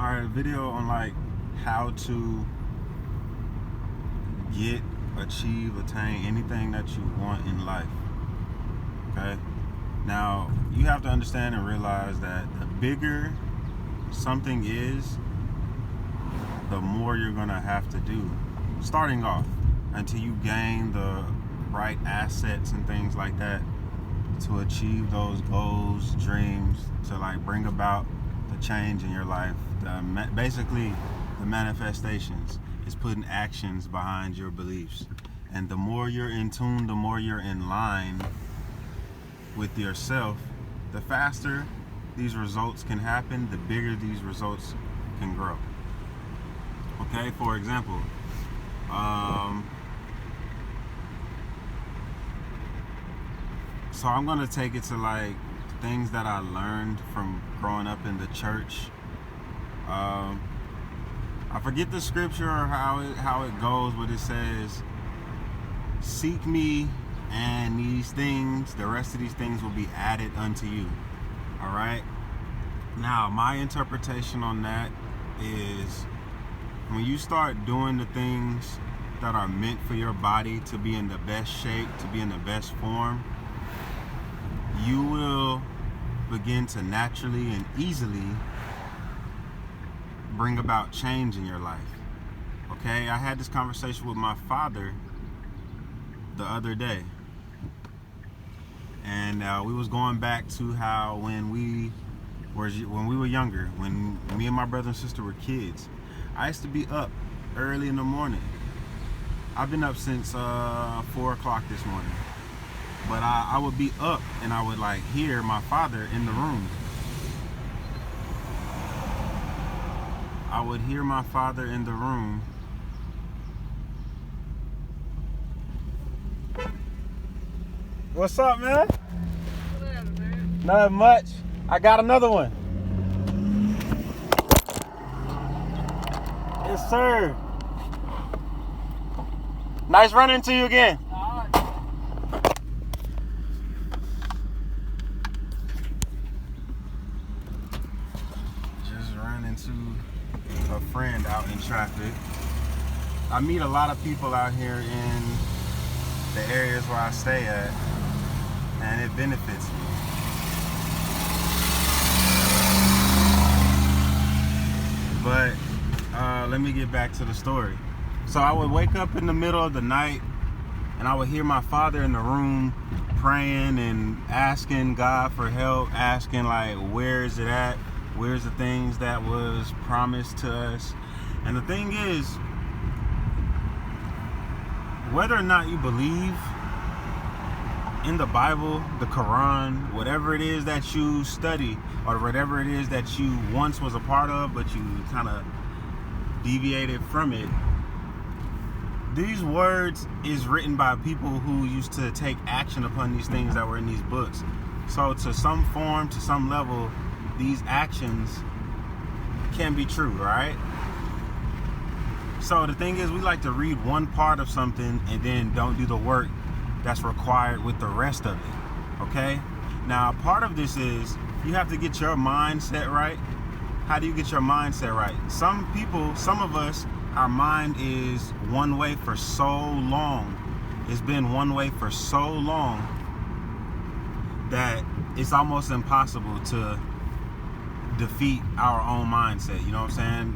Alright, video on like how to attain anything that you want in life. Okay? Now, you have to understand and realize that the bigger something is, the more you're gonna have to do starting off until you gain the right assets and things like that to achieve those goals, dreams, to like bring about the change in your life. Basically, the manifestations is putting actions behind your beliefs. And the more you're in tune, the more you're in line with yourself, the faster these results can happen, the bigger these results can grow. Okay, for example, so I'm gonna take it to like things that I learned from growing up in the church. I forget the scripture or how it goes, but it says, "Seek me, and these things, the rest of these things will be added unto you." All right. Now, my interpretation on that is when you start doing the things that are meant for your body to be in the best shape, to be in the best form, you will begin to naturally and easily bring about change in your life. Okay, I had this conversation with my father the other day, and we was going back to how when we were younger, when me and my brother and sister were kids, I used to be up early in the morning. I've been up since 4 o'clock this morning, but I would be up and I would like hear my father in the room. I would hear my father in the room. What's up, man? Whatever, man. Nothing much. I got another one. Yes, sir. Nice running to you again. All right. Just ran into a friend out in traffic. I meet a lot of people out here in the areas where I stay at, and it benefits me. But let me get back to the story. So I would wake up in the middle of the night and I would hear my father in the room praying and asking God for help, asking like, where is it at? Where's the things that was promised to us? And the thing is, whether or not you believe in the Bible, the Quran, whatever it is that you study, or whatever it is that you once was a part of, but you kind of deviated from it, these words is written by people who used to take action upon these things that were in these books. So to some form, to some level, these actions can be true, right? So the thing is, we like to read one part of something and then don't do the work that's required with the rest of it. Okay? Now, part of this is you have to get your mindset right. How do you get your mindset right? Some people, some of us, our mind is one way for so long. It's been one way for so long that it's almost impossible to defeat our own mindset. You know what I'm saying?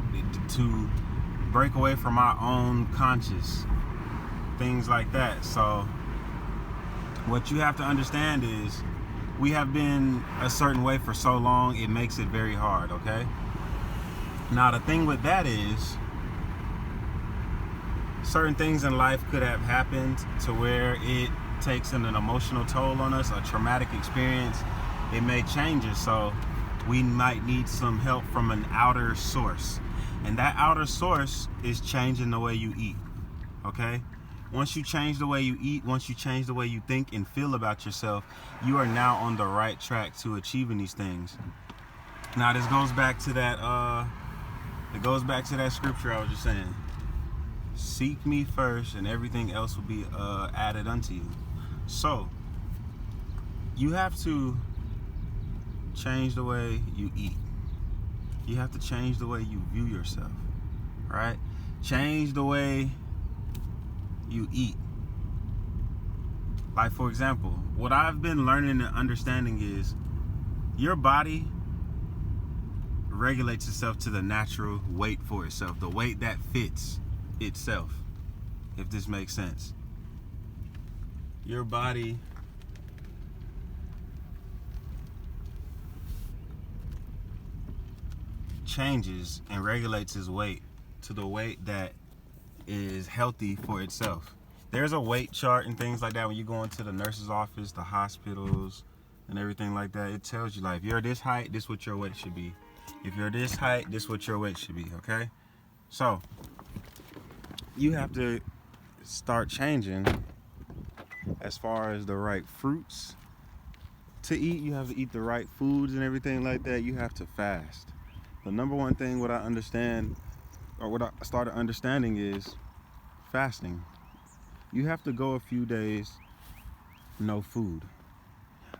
To break away from our own conscious, things like that. So what you have to understand is we have been a certain way for so long, it makes it very hard, okay? Now the thing with that is, certain things in life could have happened to where it takes an emotional toll on us, a traumatic experience. It may change us, so we might need some help from an outer source. And that outer source is changing the way you eat, okay? Once you change the way you eat, once you change the way you think and feel about yourself, you are now on the right track to achieving these things. Now this goes back to that scripture I was just saying. Seek me first and everything else will be added unto you. So you have to change the way you eat. You have to change the way you view yourself, right? Change the way you eat. Like, for example, what I've been learning and understanding is your body regulates itself to the natural weight for itself, the weight that fits itself, if this makes sense. Your body changes and regulates its weight to the weight that is healthy for itself. There's a weight chart and things like that when you go into the nurse's office, the hospitals, and everything like that. It tells you, like, if you're this height, this is what your weight should be. If you're this height, this is what your weight should be, okay? So, you have to start changing as far as the right fruits to eat. You have to eat the right foods and everything like that. You have to fast. The number one thing what I understand, or what I started understanding, is fasting. You have to go a few days no food.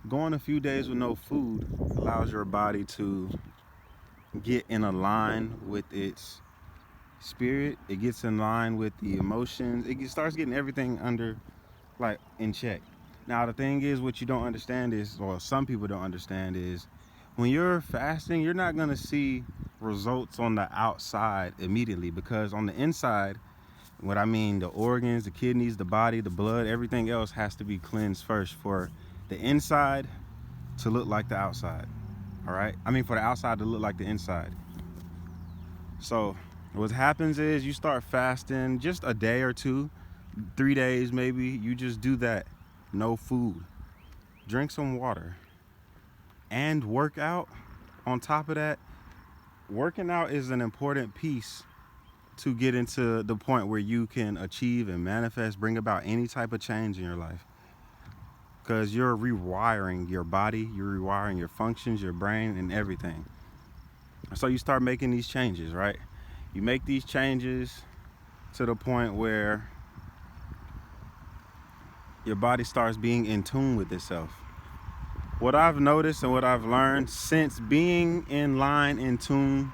Going a few days with no food allows your body to get in a line with its spirit. It gets in line with the emotions. It starts getting everything under, like, in check. Now, the thing is, what you don't understand is, or some people don't understand, is when you're fasting, you're not going to see results on the outside immediately, because on the inside, what I mean, the organs, the kidneys, the body, the blood, everything else has to be cleansed first for the inside to look like the outside. All right? I mean, for the outside to look like the inside. So what happens is you start fasting just a day or two, 3 days maybe. You just do that. No food. Drink some water. And work out. On top of that, working out is an important piece to get into the point where you can achieve and manifest, bring about any type of change in your life. Because you're rewiring your body, you're rewiring your functions, your brain, and everything. So you start making these changes, right? You make these changes to the point where your body starts being in tune with itself. What I've noticed and what I've learned since being in line, in tune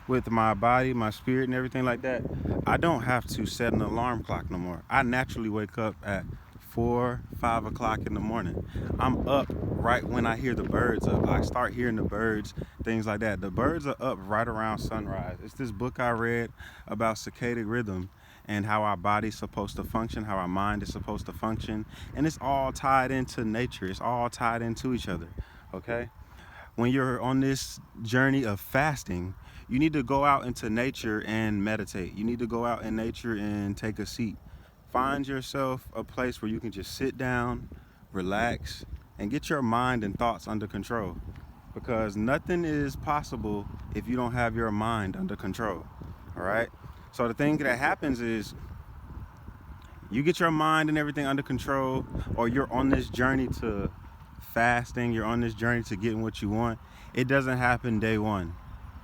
with my body, my spirit, and everything like that, I don't have to set an alarm clock no more. I naturally wake up at 4, 5 o'clock in the morning. I'm up right when I hear the birds up. I start hearing the birds, things like that. The birds are up right around sunrise. It's this book I read about circadian rhythm and how our body's supposed to function, how our mind is supposed to function. And it's all tied into nature. It's all tied into each other, okay? When you're on this journey of fasting, you need to go out into nature and meditate. You need to go out in nature and take a seat. Find yourself a place where you can just sit down, relax, and get your mind and thoughts under control. Because nothing is possible if you don't have your mind under control, all right? So the thing that happens is you get your mind and everything under control, or you're on this journey to fasting, you're on this journey to getting what you want. It doesn't happen day one,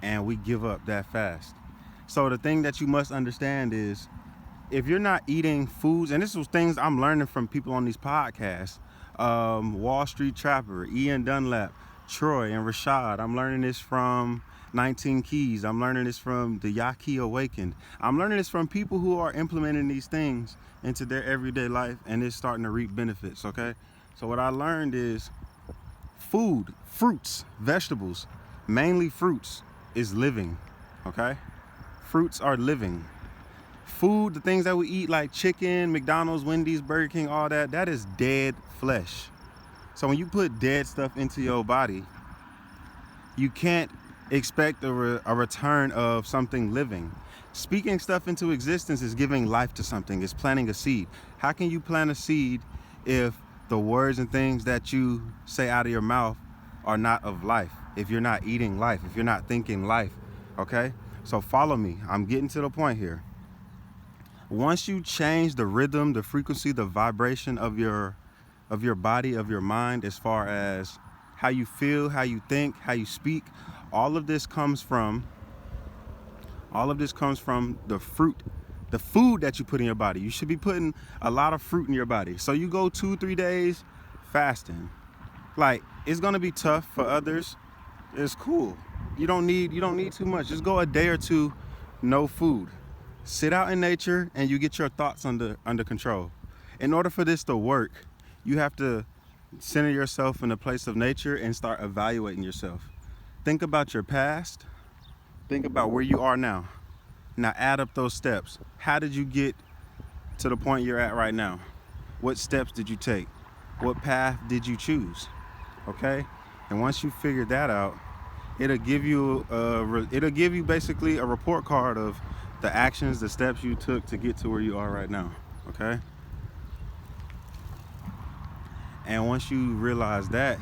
and we give up that fast. So the thing that you must understand is, if you're not eating foods, and this was things I'm learning from people on these podcasts, Wall Street Trapper, Ian Dunlap, Troy, and Rashad. I'm learning this from 19 Keys. I'm learning this from the Yaqui Awakened. I'm learning this from people who are implementing these things into their everyday life, and it's starting to reap benefits, okay? So what I learned is food, fruits, vegetables, mainly fruits, is living, okay? Fruits are living. Food, the things that we eat like chicken, McDonald's, Wendy's, Burger King, all that, that is dead flesh. So when you put dead stuff into your body, you can't expect a return of something living. Speaking stuff into existence is giving life to something, is planting a seed. How can you plant a seed if the words and things that you say out of your mouth are not of life? If you're not eating life, if you're not thinking life, okay? So follow me, I'm getting to the point here. Once you change the rhythm, the frequency, the vibration of your body, of your mind, as far as how you feel, how you think, how you speak, all of this comes from the fruit, the food that you put in your body. You should be putting a lot of fruit in your body. So you go 2-3 days fasting. Like, it's gonna be tough for others. It's cool. You don't need too much. Just go a day or two, no food. Sit out in nature and you get your thoughts under control. In order for this to work, you have to center yourself in a place of nature and start evaluating yourself. Think about your past. Think about where you are now. Now add up those steps. How did you get to the point you're at right now? What steps did you take? What path did you choose? Okay? And once you figure that out, it'll give you basically a report card of the actions, the steps you took to get to where you are right now. Okay? And once you realize that,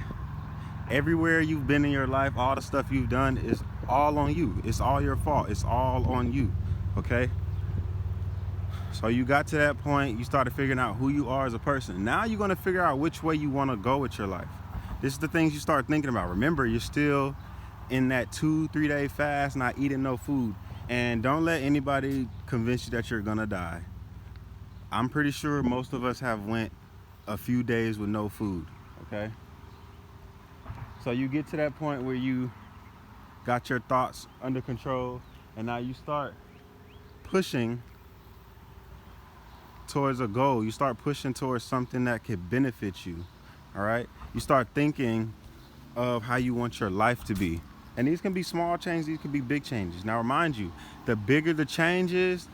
everywhere you've been in your life, all the stuff you've done is all on you. It's all your fault. It's all on you. Okay? So you got to that point, you started figuring out who you are as a person. Now you're going to figure out which way you want to go with your life. This is the things you start thinking about. Remember, you're still in that 2-3 day fast, not eating no food. And don't let anybody convince you that you're going to die. I'm pretty sure most of us have went a few days with no food. Okay? So you get to that point where you got your thoughts under control, and now you start pushing towards a goal. You start pushing towards something that could benefit you. All right? You start thinking of how you want your life to be. And these can be small changes, these can be big changes. Now remind you, the bigger the change is,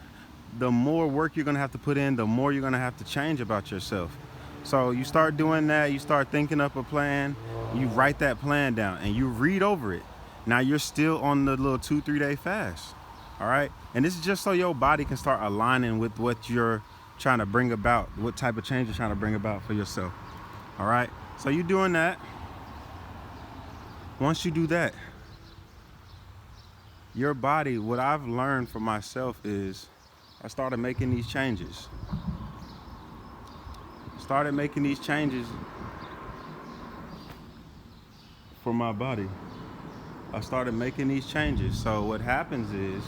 the more work you're gonna have to put in, the more you're gonna have to change about yourself. So you start doing that, you start thinking up a plan, you write that plan down and you read over it. Now you're still on the little 2-3 day fast. All right? And this is just so your body can start aligning with what you're trying to bring about, what type of change you're trying to bring about for yourself. All right? So you're doing that. Once you do that, your body, what I've learned for myself is I started making these changes. Started making these changes for my body. I started making these changes. So what happens is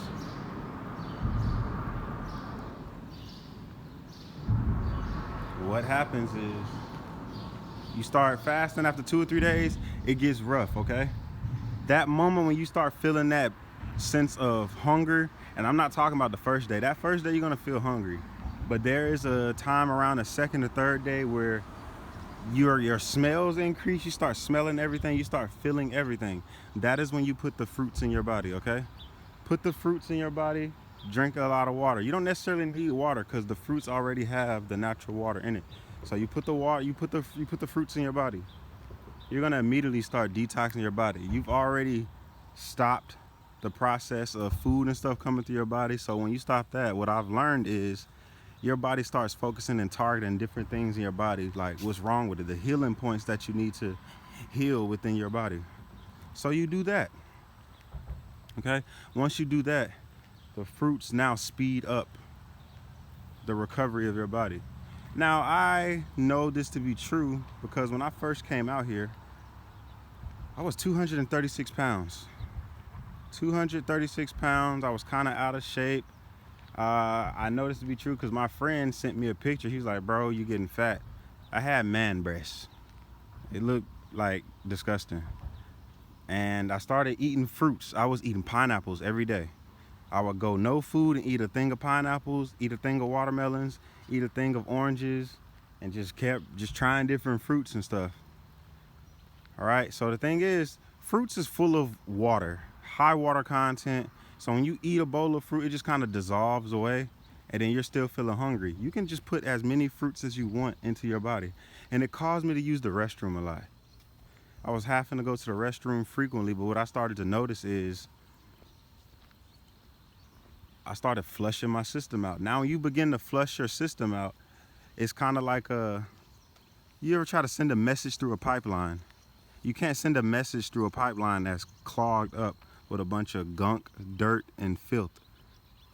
you start fasting after 2 or 3 days, it gets rough, okay? That moment when you start feeling that sense of hunger, and I'm not talking about the first day. That first day you're gonna feel hungry. But there is a time around the second or third day where your smells increase, you start smelling everything, you start feeling everything. That is when you put the fruits in your body, okay? Put the fruits in your body, drink a lot of water. You don't necessarily need water because the fruits already have the natural water in it. So you put the water, you put the fruits in your body. You're gonna immediately start detoxing your body. You've already stopped the process of food and stuff coming through your body. So when you stop that, what I've learned is your body starts focusing and targeting different things in your body, like what's wrong with it, the healing points that you need to heal within your body. So you do that. Okay? Once you do that, the fruits now speed up the recovery of your body. Now, I know this to be true because when I first came out here, I was 236 pounds. 236 pounds. I was kind of out of shape. I know this to be true because my friend sent me a picture. He was like, bro, you getting fat. I had man breasts. It looked like disgusting. And I started eating fruits. I was eating pineapples every day. I would go no food and eat a thing of pineapples, eat a thing of watermelons, eat a thing of oranges, and just kept trying different fruits and stuff. All right, so the thing is, fruits is full of water, high water content. So when you eat a bowl of fruit, it just kind of dissolves away, and then you're still feeling hungry. You can just put as many fruits as you want into your body. And it caused me to use the restroom a lot. I was having to go to the restroom frequently, but what I started to notice is I started flushing my system out. Now when you begin to flush your system out, it's kind of like you ever try to send a message through a pipeline? You can't send a message through a pipeline that's clogged up with a bunch of gunk, dirt, and filth.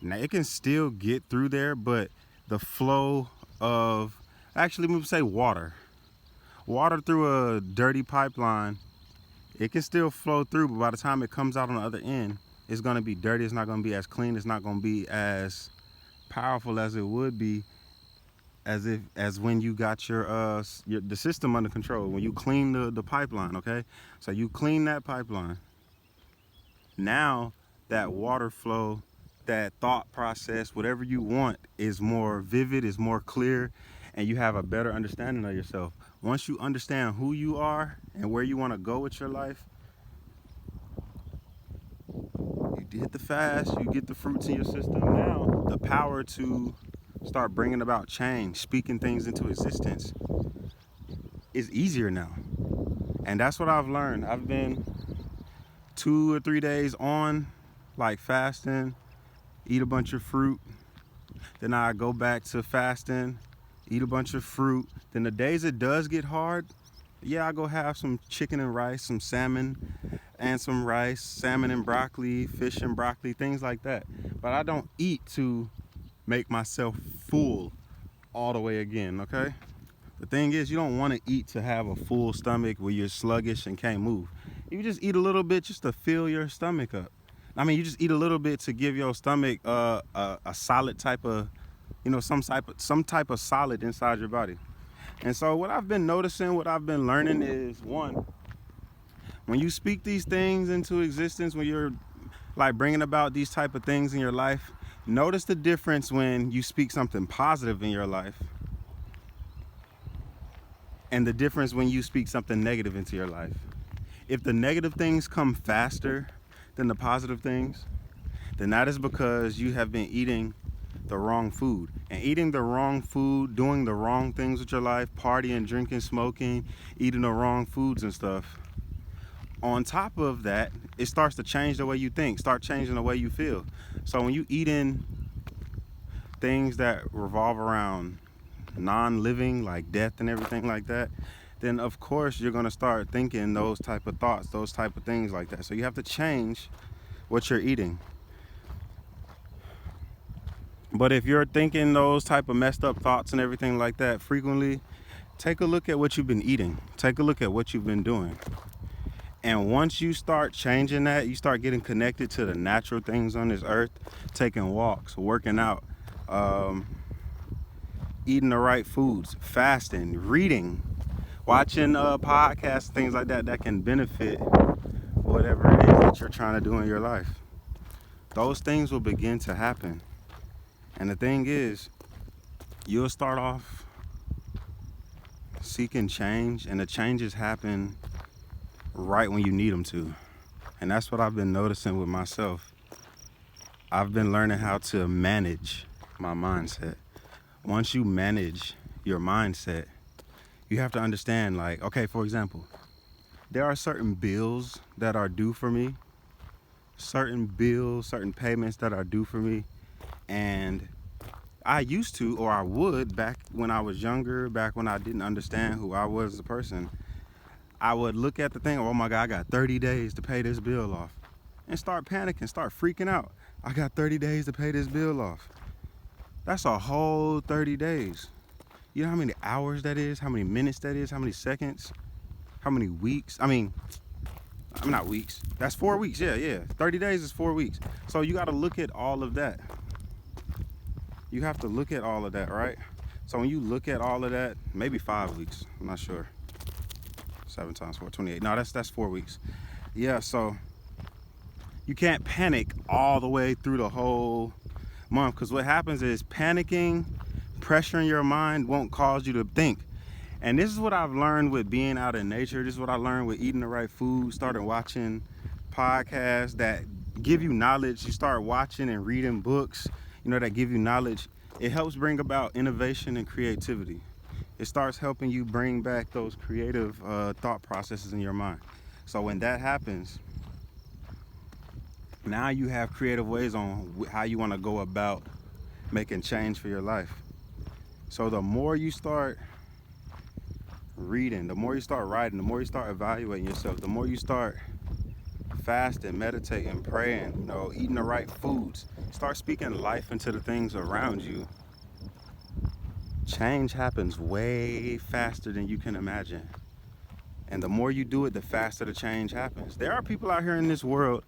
Now it can still get through there, but the flow of, actually let me say water through a dirty pipeline, it can still flow through, but by the time it comes out on the other end, it's gonna be dirty, it's not gonna be as clean, it's not gonna be as powerful as it would be as when you got the system under control, when you clean the pipeline, okay? So you clean that pipeline. Now that water flow, that thought process, whatever you want is more vivid, is more clear, and you have a better understanding of yourself. Once you understand who you are and where you want to go with your life, you hit the fast, you get the fruits in your system. Now the power to start bringing about change, speaking things into existence is easier now. And that's what I've learned. I've been 2 or 3 days on, like fasting, eat a bunch of fruit. Then I go back to fasting, eat a bunch of fruit. Then the days it does get hard, yeah, I go have some chicken and rice, some salmon and some rice, salmon and broccoli, fish and broccoli, things like that. But I don't eat to make myself full all the way again, okay? The thing is, you don't want to eat to have a full stomach where you're sluggish and can't move. You just eat a little bit just to fill your stomach up. I mean, you just eat a little bit to give your stomach a solid type of, some type of solid inside your body. And so what I've been noticing, what I've been learning is, one, when you speak these things into existence, when you're like bringing about these type of things in your life, notice the difference when you speak something positive in your life and the difference when you speak something negative into your life. If the negative things come faster than the positive things, then that is because you have been eating the wrong food. And eating the wrong food, doing the wrong things with your life, partying, drinking, smoking, eating the wrong foods and stuff. On top of that, it starts to change the way you think, start changing the way you feel. So when you eat in things that revolve around non-living, like death and everything like that, then of course you're going to start thinking those type of thoughts, those type of things like that. So you have to change what you're eating. But if you're thinking those type of messed up thoughts and everything like that frequently, take a look at what you've been eating. Take a look at what you've been doing. And once you start changing that, you start getting connected to the natural things on this earth, taking walks, working out, eating the right foods, fasting, reading, watching podcasts, things like that that can benefit whatever it is that you're trying to do in your life. Those things will begin to happen. And the thing is, you'll start off seeking change, and the changes happen right when you need them to. And that's what I've been noticing with myself. I've been learning how to manage my mindset. Once you manage your mindset, you have to understand, like, okay, for example, there are certain bills that are due for me, certain bills, certain payments that are due for me. And I used to, or I would, back when I was younger, back when I didn't understand who I was as a person, I would look at the thing, oh my God, I got 30 days to pay this bill off, and start panicking, start freaking out. I got 30 days to pay this bill off. That's a whole 30 days. You know how many hours that is, how many minutes that is, how many seconds, how many weeks? I'm not weeks. That's 4 weeks. Yeah. 30 days is 4 weeks. So you got to look at all of that. You have to look at all of that, right? So when you look at all of that, maybe 5 weeks. I'm not sure. 7 times 4, 28. No, that's 4 weeks. Yeah, so you can't panic all the way through the whole month, because what happens is panicking, pressuring your mind won't cause you to think. And this is what I've learned with being out in nature. This is what I learned with eating the right food, started watching podcasts that give you knowledge. You start watching and reading books, that give you knowledge. It helps bring about innovation and creativity. It starts helping you bring back those creative thought processes in your mind. So when that happens, now you have creative ways on how you want to go about making change for your life. So the more you start reading, the more you start writing, the more you start evaluating yourself, the more you start fasting, meditating, praying, eating the right foods, start speaking life into the things around you, change happens way faster than you can imagine. And the more you do it, the faster the change happens. There are people out here in this world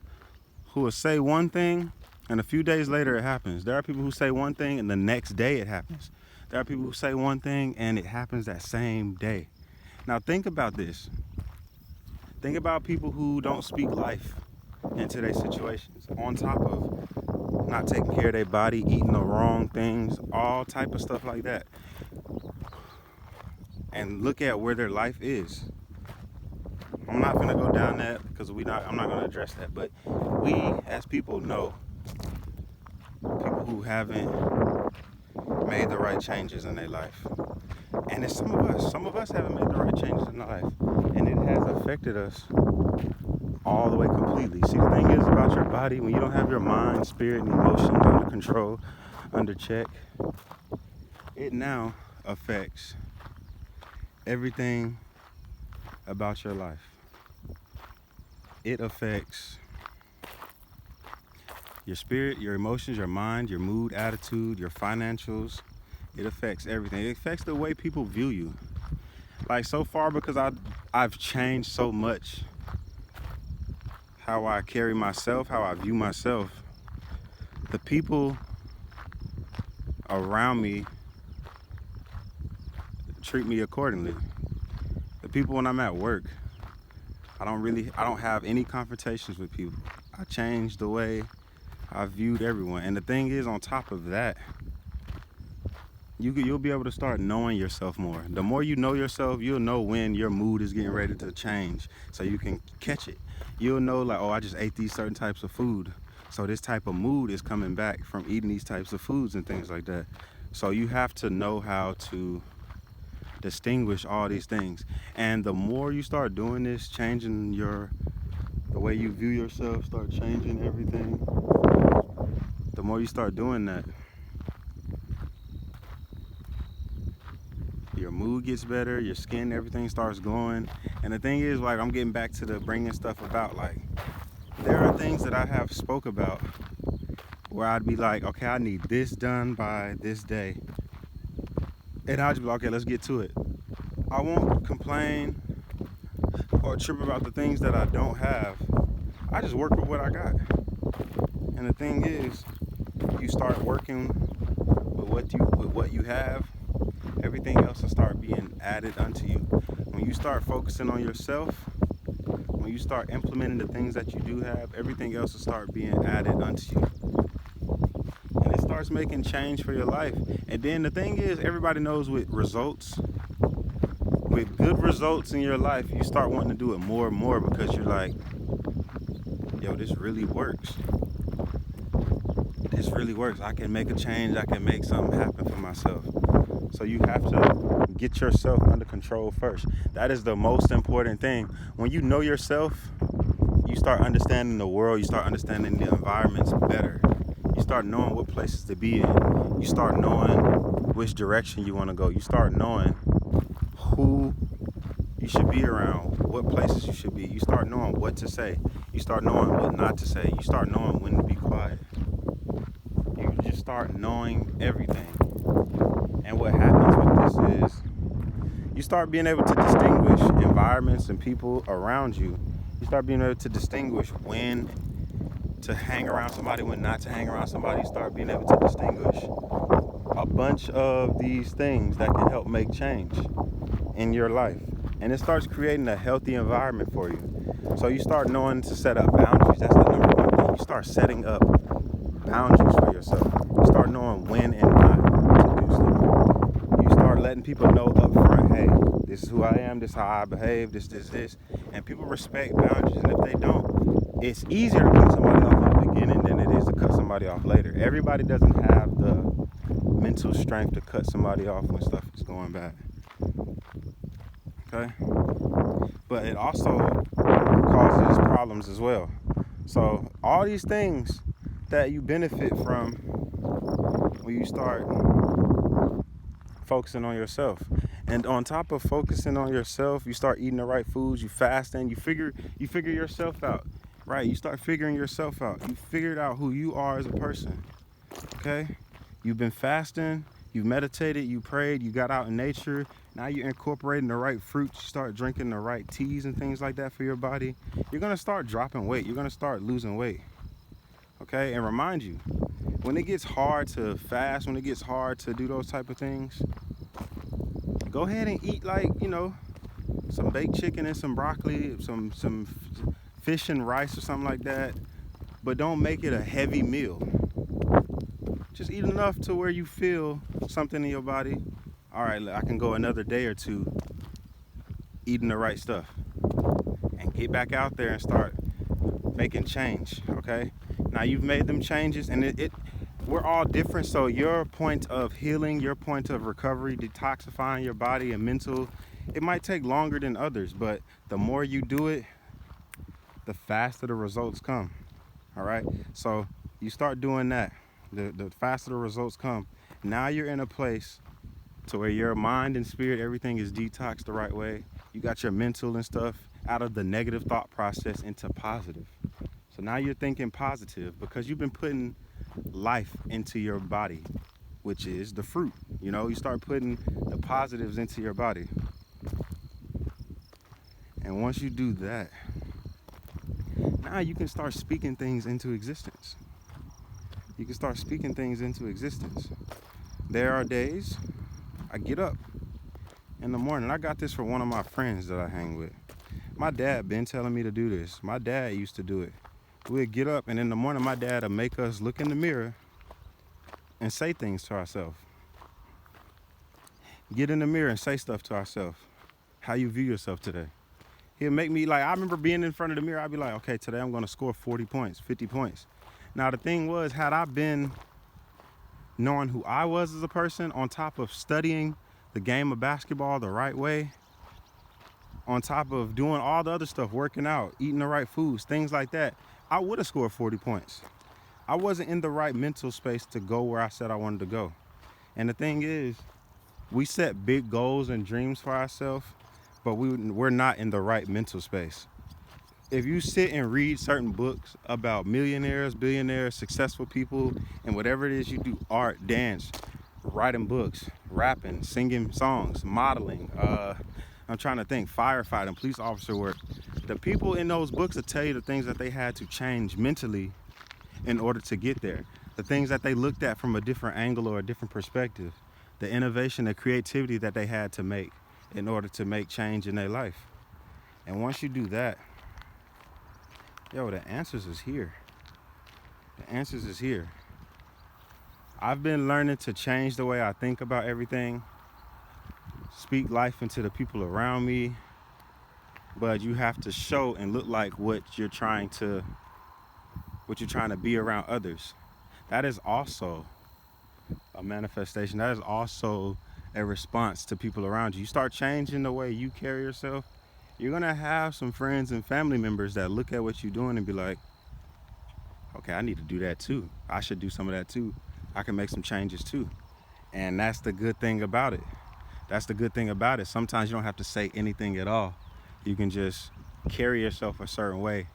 who will say one thing and a few days later it happens. There are people who say one thing and the next day it happens. There are people who say one thing and it happens that same day. Now think about this. Think about people who don't speak life. into their situations. On top of not taking care of their body, eating the wrong things, all type of stuff like that. And look at where their life is. I'm not gonna go down that because I'm not gonna address that. But we as people know people who haven't made the right changes in their life. And it's some of us. Some of us haven't made the right changes in our life. And it has affected us all the way completely. See, the thing is about your body, when you don't have your mind, spirit, and emotions under control, under check, it now affects everything about your life. It affects your spirit, your emotions, your mind, your mood, attitude, your financials. It affects everything. It affects the way people view you. Like so far, because I've changed so much how I carry myself, how I view myself, the people around me treat me accordingly. The people when I'm at work, I don't have any confrontations with people. I changed the way I viewed everyone. And the thing is, on top of that, you'll be able to start knowing yourself more. The more you know yourself, you'll know when your mood is getting ready to change, so you can catch it. You'll know, like, oh, I just ate these certain types of food, so this type of mood is coming back from eating these types of foods and things like that. So you have to know how to distinguish all these things. And the more you start doing this, changing the way you view yourself, start changing everything, the more you start doing that, your mood gets better, your skin, everything starts glowing. And the thing is, like, I'm getting back to the bringing stuff about. Like, there are things that I have spoke about where I'd be like, okay, I need this done by this day, and I'd just be like, okay, let's get to it. I won't complain or trip about the things that I don't have. I just work with what I got. And the thing is, you start working with what you have, everything else will start being added unto you. When you start focusing on yourself, when you start implementing the things that you do have, everything else will start being added unto you. And it starts making change for your life. And then the thing is, everybody knows with good results in your life, you start wanting to do it more and more because you're like, yo, this really works. This really works. I can make a change. I can make something happen for myself. So you have to get yourself under control first. That is the most important thing. When you know yourself, you start understanding the world. You start understanding the environments better. You start knowing what places to be in. You start knowing which direction you want to go. You start knowing who you should be around, what places you should be. You start knowing what to say. You start knowing what not to say. You start knowing when to be quiet. You just start knowing everything. And what happens with this is you start being able to distinguish environments and people around you. You start being able to distinguish when to hang around somebody, when not to hang around somebody. You start being able to distinguish a bunch of these things that can help make change in your life. And it starts creating a healthy environment for you. So you start knowing to set up boundaries. That's the number one thing. You start setting up boundaries for yourself. You start knowing when and not to do stuff. You start letting people know up front, hey, this is who I am, this is how I behave, this. And people respect boundaries. And if they don't, it's easier to cut somebody off in the beginning than it is to cut somebody off later. Everybody doesn't have the mental strength to cut somebody off when stuff is going bad. Okay? But it also causes problems as well. So all these things that you benefit from when you start focusing on yourself. And on top of focusing on yourself, you start eating the right foods, you fasting, you figure yourself out. Right? You start figuring yourself out. You figured out who you are as a person. Okay? You've been fasting, you meditated, you prayed, you got out in nature. Now you're incorporating the right fruits, you start drinking the right teas and things like that for your body. You're going to start dropping weight. You're going to start losing weight. Okay? And remind you, when it gets hard to fast, when it gets hard to do those type of things, go ahead and eat, like, some baked chicken and some broccoli, some fish and rice or something like that, but don't make it a heavy meal. Just eat enough to where you feel something in your body. All right, I can go another day or two eating the right stuff, and get back out there and start making change. Okay, now you've made them changes, and we're all different. So your point of healing, your point of recovery, detoxifying your body and mental, it might take longer than others, but the more you do it, the faster the results come. All right, so you start doing that, the faster the results come. Now you're in a place to where your mind and spirit, everything is detoxed the right way. You got your mental and stuff out of the negative thought process into positive. So now you're thinking positive because you've been putting life into your body, which is the fruit. You start putting the positives into your body. And once you do that, now you can start speaking things into existence. You can start speaking things into existence. There are days I get up in the morning. I got this from one of my friends that I hang with. My dad been telling me to do this. My dad used to do it. We'd get up, and in the morning my dad would make us look in the mirror and say things to ourselves. Get in the mirror and say stuff to ourselves. How you view yourself today. He'll make me, I remember being in front of the mirror, I'd be like, okay, today I'm going to score 40 points, 50 points. Now the thing was, had I been knowing who I was as a person, on top of studying the game of basketball the right way, on top of doing all the other stuff, working out, eating the right foods, things like that, I would have scored 40 points. I wasn't in the right mental space to go where I said I wanted to go. And the thing is, we set big goals and dreams for ourselves, but we're not in the right mental space. If you sit and read certain books about millionaires, billionaires, successful people, and whatever it is you do, art, dance, writing books, rapping, singing songs, modeling, I'm trying to think, firefighting, police officer work. The people in those books will tell you the things that they had to change mentally in order to get there. The things that they looked at from a different angle or a different perspective. The innovation, the creativity that they had to make in order to make change in their life. And once you do that, the answers is here. The answers is here. I've been learning to change the way I think about everything, speak life into the people around me, but you have to show and look like what you're trying to be around others. That is also a manifestation. That is also a response to people around you. You start changing the way you carry yourself, you're gonna have some friends and family members that look at what you're doing and be like, okay, I need to do that too. I should do some of that too. I can make some changes too. And that's the good thing about it. Sometimes you don't have to say anything at all. You can just carry yourself a certain way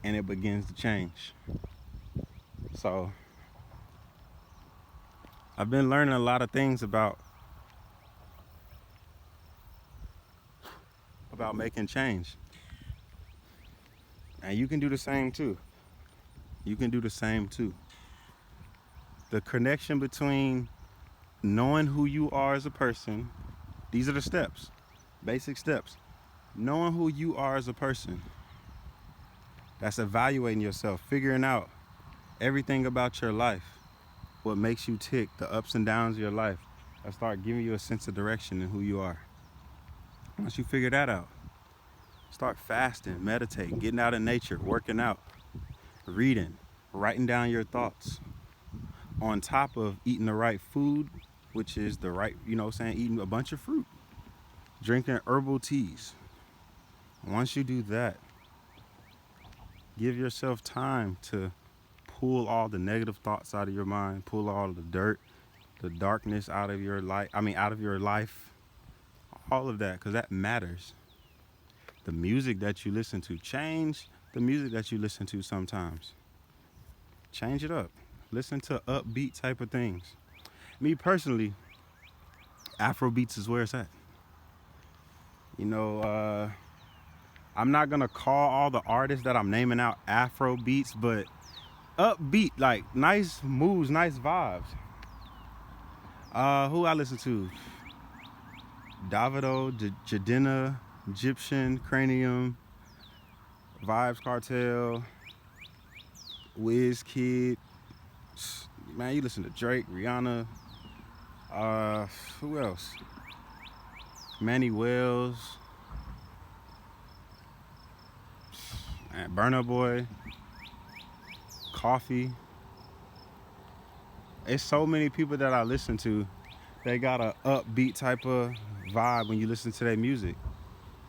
and it begins to change. So I've been learning a lot of things about making change. And you can do the same too. The connection between knowing who you are as a person, these are the steps, basic steps. Knowing who you are as a person, that's evaluating yourself, figuring out everything about your life, what makes you tick, the ups and downs of your life, that start giving you a sense of direction in who you are. Once you figure that out, start fasting, meditating, getting out in nature, working out, reading, writing down your thoughts, on top of eating the right food, which is the right, eating a bunch of fruit, drinking herbal teas. Once you do that, give yourself time to pull all the negative thoughts out of your mind, pull all the dirt, the darkness out of your life, all of that, because that matters. The music that you listen to, change the music that you listen to sometimes. Change it up. Listen to upbeat type of things. Me personally, Afro beats is where it's at. I'm not gonna call all the artists that I'm naming out Afro beats, but upbeat, like nice moves, nice vibes. Who I listen to? Davido, Jadena, Egyptian, Cranium, Vibes Cartel, Wiz Kid. Man, you listen to Drake, Rihanna. Who else? Manny Wells, and Burna Boy, Coffee. It's so many people that I listen to. They got a upbeat type of vibe when you listen to their music.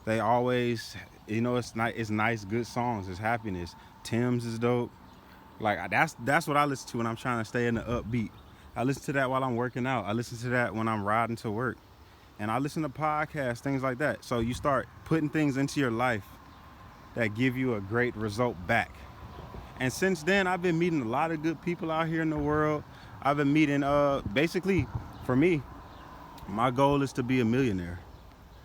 They always, it's nice. It's nice, good songs. It's happiness. Tim's is dope. Like that's what I listen to when I'm trying to stay in the upbeat. I listen to that while I'm working out. I listen to that when I'm riding to work, and I listen to podcasts, things like that. So you start putting things into your life that give you a great result back. And since then, I've been meeting a lot of good people out here in the world. I've been meeting, basically, for me, my goal is to be a millionaire.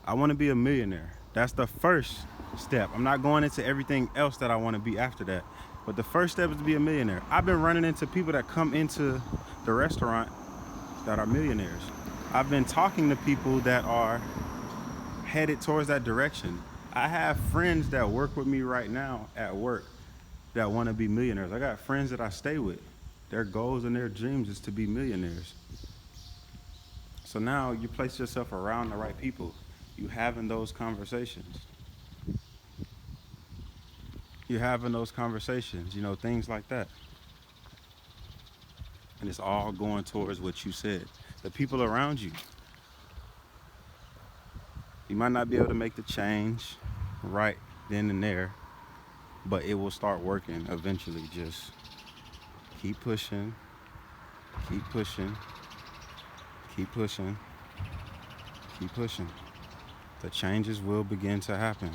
I want to be a millionaire. That's the first step. I'm not going into everything else that I want to be after that. But the first step is to be a millionaire. I've been running into people that come into the restaurant that are millionaires. I've been talking to people that are headed towards that direction. I have friends that work with me right now at work that want to be millionaires. I got friends that I stay with. Their goals and their dreams is to be millionaires. So now you place yourself around the right people. You having those conversations. You're having those conversations, things like that. And it's all going towards what you said. The people around you. You might not be able to make the change right then and there, but it will start working eventually. Just keep pushing, keep pushing, keep pushing, keep pushing. The changes will begin to happen.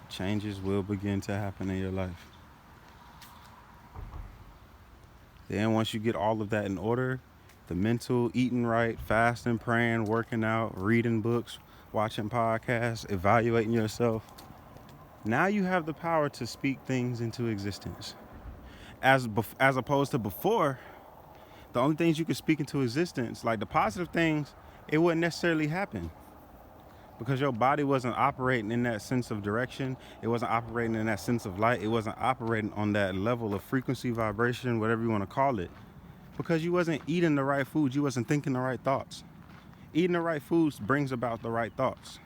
Changes will begin to happen in your life. Then once you get all of that in order, the mental, eating right, fasting, praying, working out, reading books, watching podcasts, evaluating yourself, now you have the power to speak things into existence. As opposed to before, the only things you could speak into existence, like the positive things, it wouldn't necessarily happen because your body wasn't operating in that sense of direction. It wasn't operating in that sense of light. It wasn't operating on that level of frequency, vibration, whatever you want to call it, because you wasn't eating the right foods. You wasn't thinking the right thoughts. Eating the right foods brings about the right thoughts.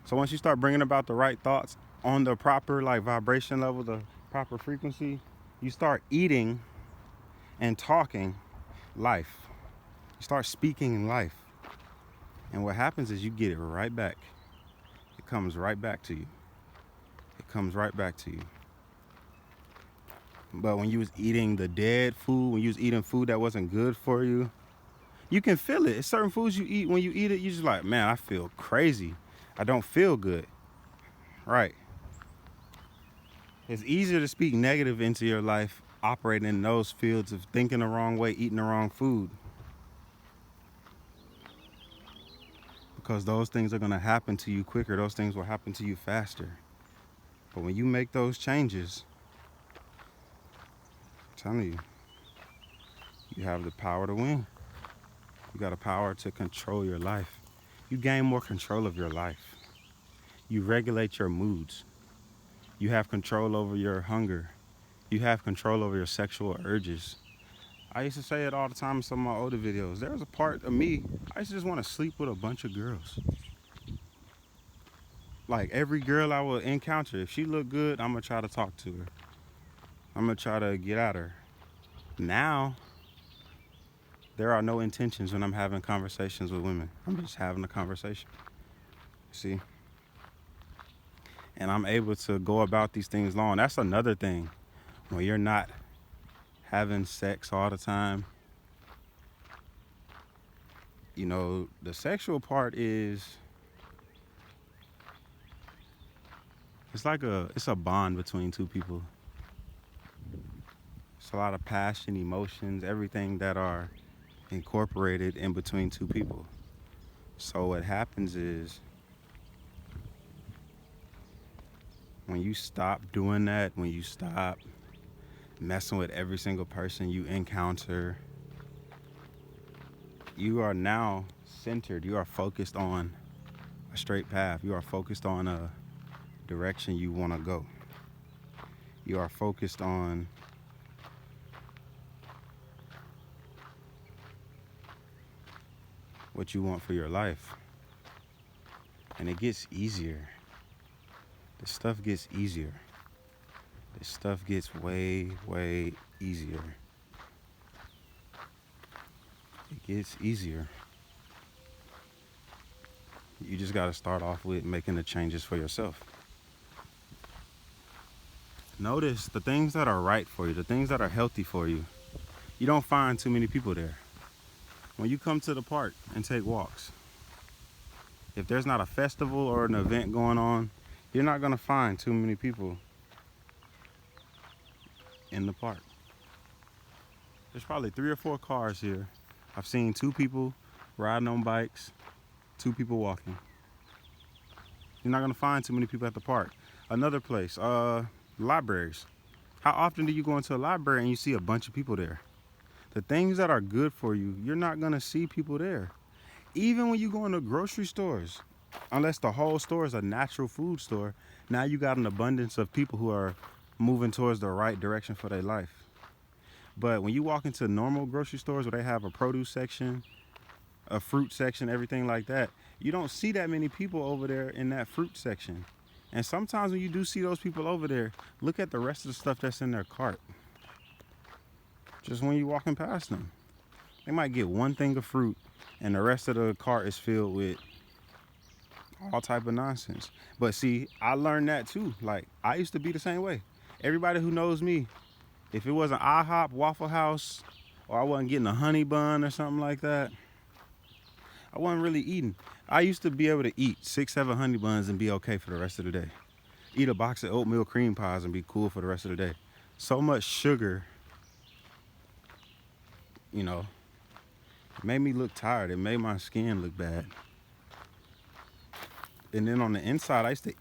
So once you start bringing about the right thoughts on the proper vibration level, the proper frequency, you start eating and talking life. You start speaking life. And what happens is you get it right back. It comes right back to you. It comes right back to you. But when you was eating the dead food, when you was eating food that wasn't good for you, you can feel it. It's certain foods you eat, when you eat it, you just like, man, I feel crazy. I don't feel good. Right. It's easier to speak negative into your life operating in those fields of thinking the wrong way, eating the wrong food. Because those things are going to happen to you quicker. Those things will happen to you faster. But when you make those changes, I'm telling you, you have the power to win. You got the power to control your life. You gain more control of your life. You regulate your moods. You have control over your hunger. You have control over your sexual urges. I used to say it all the time in some of my older videos. There was a part of me, I used to just want to sleep with a bunch of girls. Like every girl I will encounter, if she looked good, I'm going to try to talk to her. I'm going to try to get at her. Now, there are no intentions when I'm having conversations with women. I'm just having a conversation. See? And I'm able to go about these things long. That's another thing. When you're not having sex all the time, the sexual part is, it's a bond between two people. It's a lot of passion, emotions, everything that are incorporated in between two people. So what happens is, when you stop doing that, when you stop messing with every single person you encounter, you are now centered. You are focused on a straight path. You are focused on direction you want to go. You are focused on what you want for your life. And it gets easier. This stuff gets easier. This stuff gets way, way easier. It gets easier. You just got to start off with making the changes for yourself. Notice the things that are right for you, the things that are healthy for you. You don't find too many people there. When you come to the park and take walks, if there's not a festival or an event going on, you're not going to find too many people in the park. There's probably 3 or 4 cars here. I've seen 2 people riding on bikes, 2 people walking. You're not going to find too many people at the park. Another place, libraries. How often do you go into a library and you see a bunch of people there? The things that are good for you, you're not going to see people there. Even when you go into grocery stores, unless the whole store is a natural food store, now you got an abundance of people who are moving towards the right direction for their life. But when you walk into normal grocery stores where they have a produce section, a fruit section, everything like that, you don't see that many people over there in that fruit section. And sometimes when you do see those people over there, look at the rest of the stuff that's in their cart. Just when you're walking past them, they might get one thing of fruit and the rest of the cart is filled with all type of nonsense. But see, I learned that too. Like, I used to be the same way. Everybody who knows me, if it wasn't IHOP, Waffle House, or I wasn't getting a honey bun or something like that, I wasn't really eating. I used to be able to eat 6, 7 honey buns and be okay for the rest of the day. Eat a box of oatmeal cream pies and be cool for the rest of the day. So much sugar, you know, made me look tired. It made my skin look bad. And then on the inside, I used to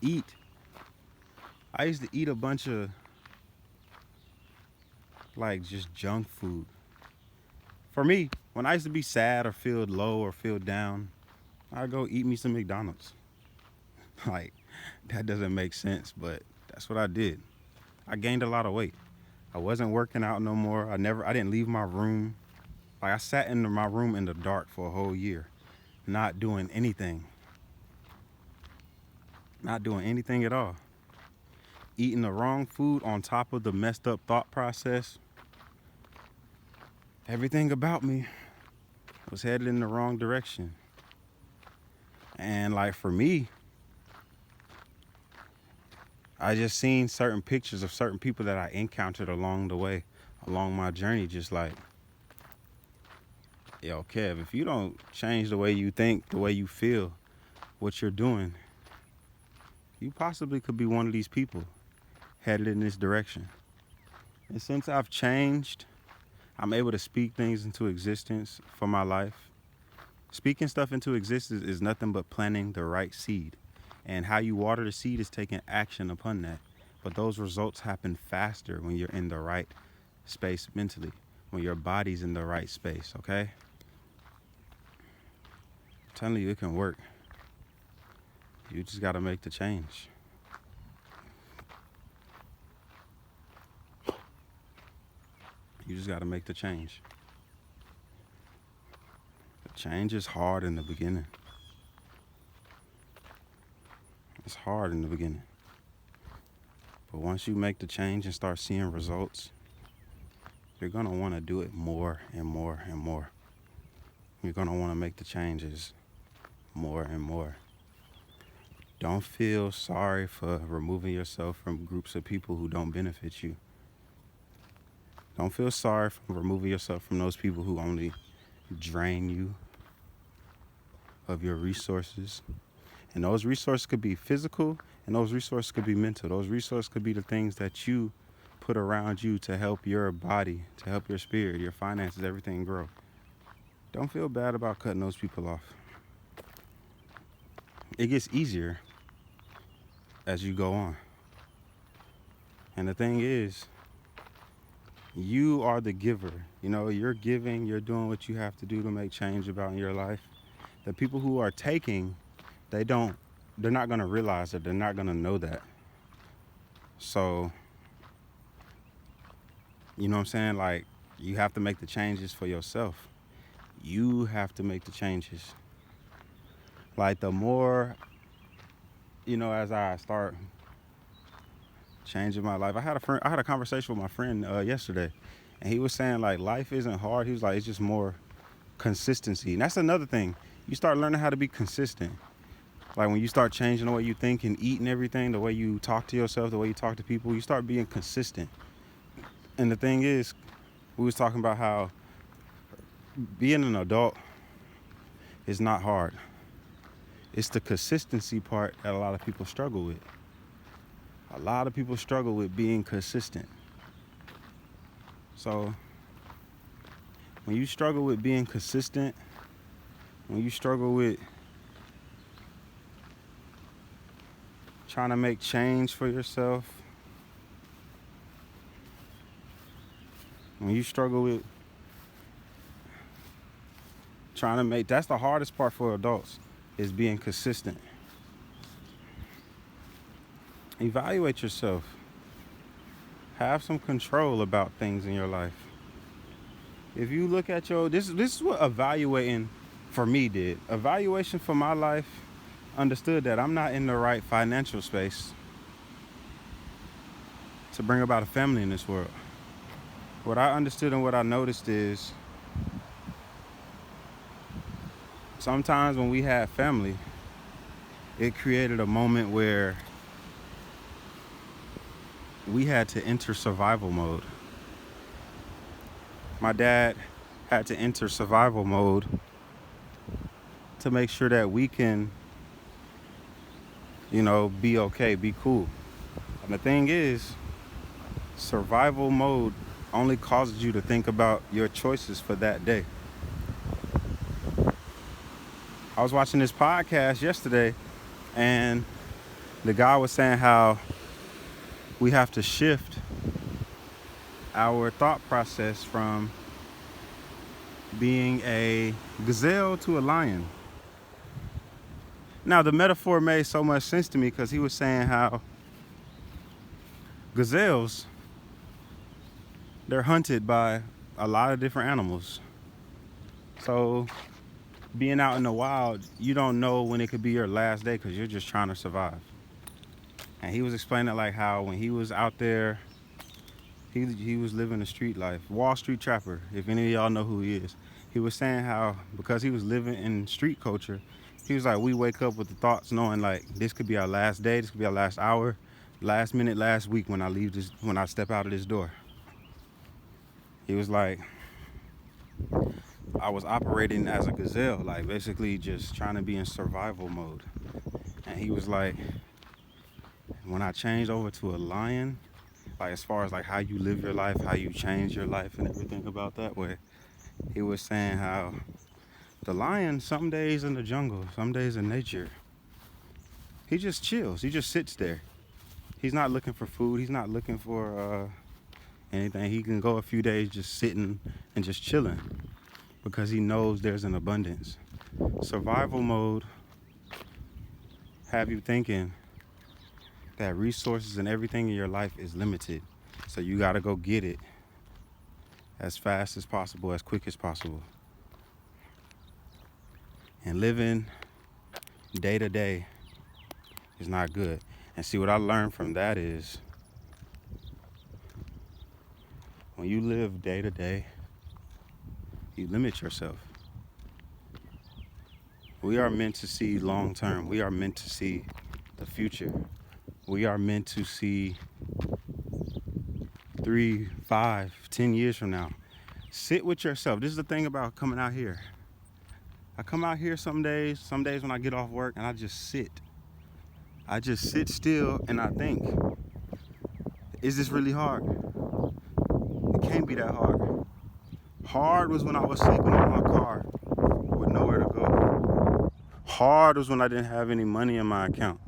eat a bunch of like just junk food. For me, when I used to be sad or feel low or feel down, I'd go eat me some McDonald's. Like, that doesn't make sense, but that's what I did. I gained a lot of weight. I wasn't working out no more. I didn't leave my room. Like, I sat in my room in the dark for a whole year, not doing anything. Not doing anything at all. Eating the wrong food on top of the messed up thought process. Everything about me was headed in the wrong direction. And like for me, I just seen certain pictures of certain people that I encountered along the way, along my journey, just like, yo, Kev, if you don't change the way you think, the way you feel, what you're doing, you possibly could be one of these people headed in this direction. And since I've changed, I'm able to speak things into existence for my life. Speaking stuff into existence is nothing but planting the right seed. And how you water the seed is taking action upon that. But those results happen faster when you're in the right space mentally, when your body's in the right space, okay? I'm telling you, it can work. You just got to make the change. You just got to make the change. The change is hard in the beginning. It's hard in the beginning. But once you make the change and start seeing results, you're going to want to do it more and more and more. You're going to want to make the changes more and more. Don't feel sorry for removing yourself from groups of people who don't benefit you. Don't feel sorry for removing yourself from those people who only drain you of your resources. And those resources could be physical, and those resources could be mental. Those resources could be the things that you put around you to help your body, to help your spirit, your finances, everything grow. Don't feel bad about cutting those people off. It gets easier as you go on. And the thing is, you are the giver. You know, you're giving, you're doing what you have to do to make change about your life. The people who are taking, they're not going to realize that, they're not going to know that. So, you know what I'm saying? Like, you have to make the changes for yourself. You have to make the changes. Like, the more, as I start changing my life, I had a conversation with my friend yesterday, and he was saying, like, life isn't hard. He was like, it's just more consistency. And that's another thing. You start learning how to be consistent. Like, when you start changing the way you think and eat and everything, the way you talk to yourself, the way you talk to people, you start being consistent. And the thing is, we was talking about how being an adult is not hard. It's the consistency part that a lot of people struggle with. A lot of people struggle with being consistent. So when you struggle with being consistent, when you struggle with trying to make change for yourself, when you struggle with that's the hardest part for adults, is being consistent. Evaluate yourself. Have some control about things in your life. If you look at this is what evaluating for me did. Evaluation for my life understood that I'm not in the right financial space to bring about a family in this world. What I understood and what I noticed is sometimes when we had family, it created a moment where we had to enter survival mode. My dad had to enter survival mode to make sure that we can, be okay, be cool. And the thing is, survival mode only causes you to think about your choices for that day. I was watching this podcast yesterday, and the guy was saying how we have to shift our thought process from being a gazelle to a lion. Now, the metaphor made so much sense to me because he was saying how gazelles, they're hunted by a lot of different animals. So being out in the wild, you don't know when it could be your last day because you're just trying to survive. And he was explaining like how when he was out there, he was living the street life. Wall Street Trapper, if any of y'all know who he is. He was saying how because he was living in street culture, he was like, we wake up with the thoughts knowing like this could be our last day, this could be our last hour, last minute, last week when I step out of this door. He was like, I was operating as a gazelle, like basically just trying to be in survival mode. And he was like, when I changed over to a lion, like as far as like how you live your life, how you change your life and everything about that way, he was saying how the lion, some days in the jungle, some days in nature, he just chills, he just sits there. He's not looking for food, he's not looking for anything. He can go a few days just sitting and just chilling because he knows there's an abundance. Survival mode have you thinking that resources and everything in your life is limited. So you got to go get it as fast as possible, as quick as possible. And living day to day is not good. And see, what I learned from that is when you live day to day, you limit yourself. We are meant to see long term. We are meant to see the future. We are meant to see 3, 5, 10 years from now. Sit with yourself. This is the thing about coming out here. I come out here some days when I get off work, and I just sit. I just sit still and I think, is this really hard? It can't be that hard. Hard was when I was sleeping in my car with nowhere to go. Hard was when I didn't have any money in my account.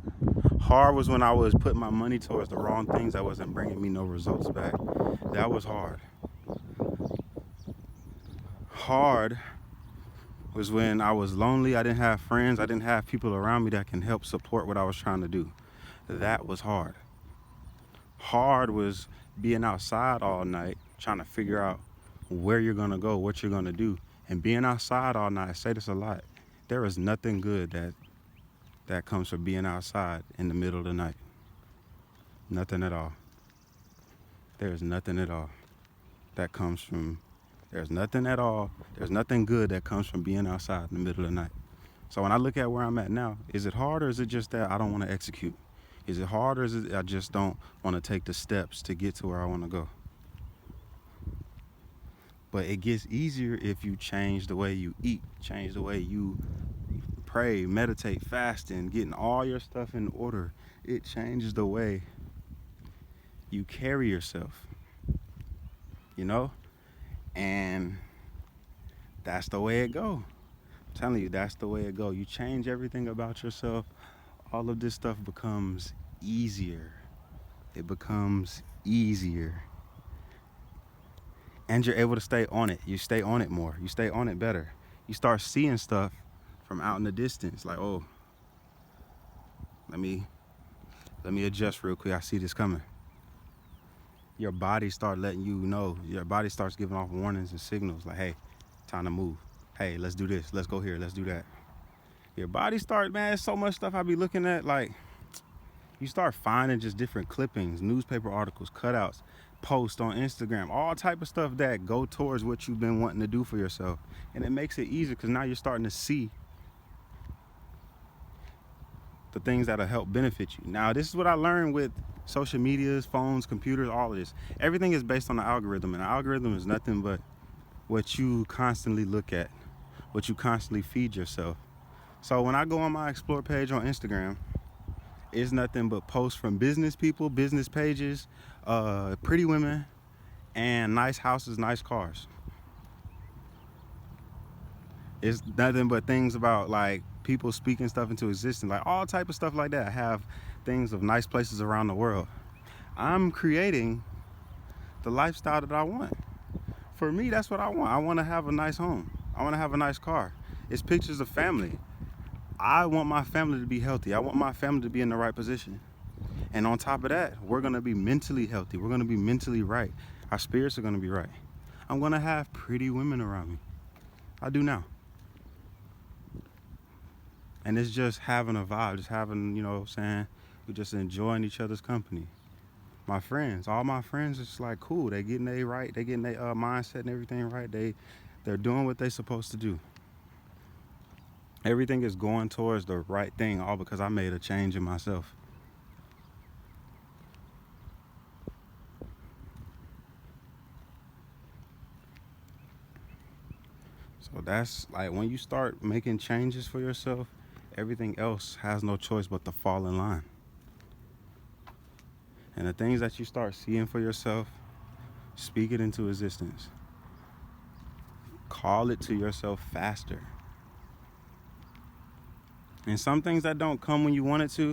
Hard was when I was putting my money towards the wrong things that wasn't bringing me no results back. That was hard. Hard was when I was lonely, I didn't have friends, I didn't have people around me that can help support what I was trying to do. That was hard. Hard was being outside all night trying to figure out where you're gonna go, what you're gonna do. And being outside all night, I say this a lot. There is nothing good that comes from being outside in the middle of the night. Nothing at all. There's nothing at all that comes from there's nothing at all. There's nothing good that comes from being outside in the middle of the night. So when I look at where I'm at now, is it hard or is it just that I don't want to execute? Is it hard or is it I just don't want to take the steps to get to where I want to go? But it gets easier if you change the way you eat, change the way you pray, meditate, fasting, getting all your stuff in order. It changes the way you carry yourself, you know? And that's the way it go. I'm telling you, that's the way it go. You change everything about yourself, all of this stuff becomes easier. It becomes easier. And you're able to stay on it. You stay on it more. You stay on it better. You start seeing stuff from out in the distance. Like, oh, let me adjust real quick. I see this coming. Your body starts letting you know. Your body starts giving off warnings and signals like, hey, time to move. Hey, let's do this. Let's go here. Let's do that. Your body starts, man, so much stuff I be looking at. Like, you start finding just different clippings, newspaper articles, cutouts, posts on Instagram, all type of stuff that go towards what you've been wanting to do for yourself. And it makes it easier because now you're starting to see the things that'll help benefit you. Now, this is what I learned with social medias, phones, computers, all of this. Everything is based on the algorithm, and the algorithm is nothing but what you constantly look at, what you constantly feed yourself. So when I go on my Explore page on Instagram, it's nothing but posts from business people, business pages, pretty women, and nice houses, nice cars. It's nothing but things about like people speaking stuff into existence, like all type of stuff like that. I have things of nice places around the world. I'm creating the lifestyle that I want. For me, that's what I want. I want to have a nice home. I want to have a nice car. It's pictures of family. I want my family to be healthy. I want my family to be in the right position. And on top of that, we're going to be mentally healthy. We're going to be mentally right. Our spirits are going to be right. I'm going to have pretty women around me. I do now. And it's just having a vibe, just having, you know what I'm saying, we're just enjoying each other's company. My friends, all my friends, it's like cool. They getting their right, they getting their mindset and everything right. They're doing what they're supposed to do. Everything is going towards the right thing, all because I made a change in myself. So that's like when you start making changes for yourself, everything else has no choice but to fall in line. And the things that you start seeing for yourself, speak it into existence. Call it to yourself faster. And some things that don't come when you want it to,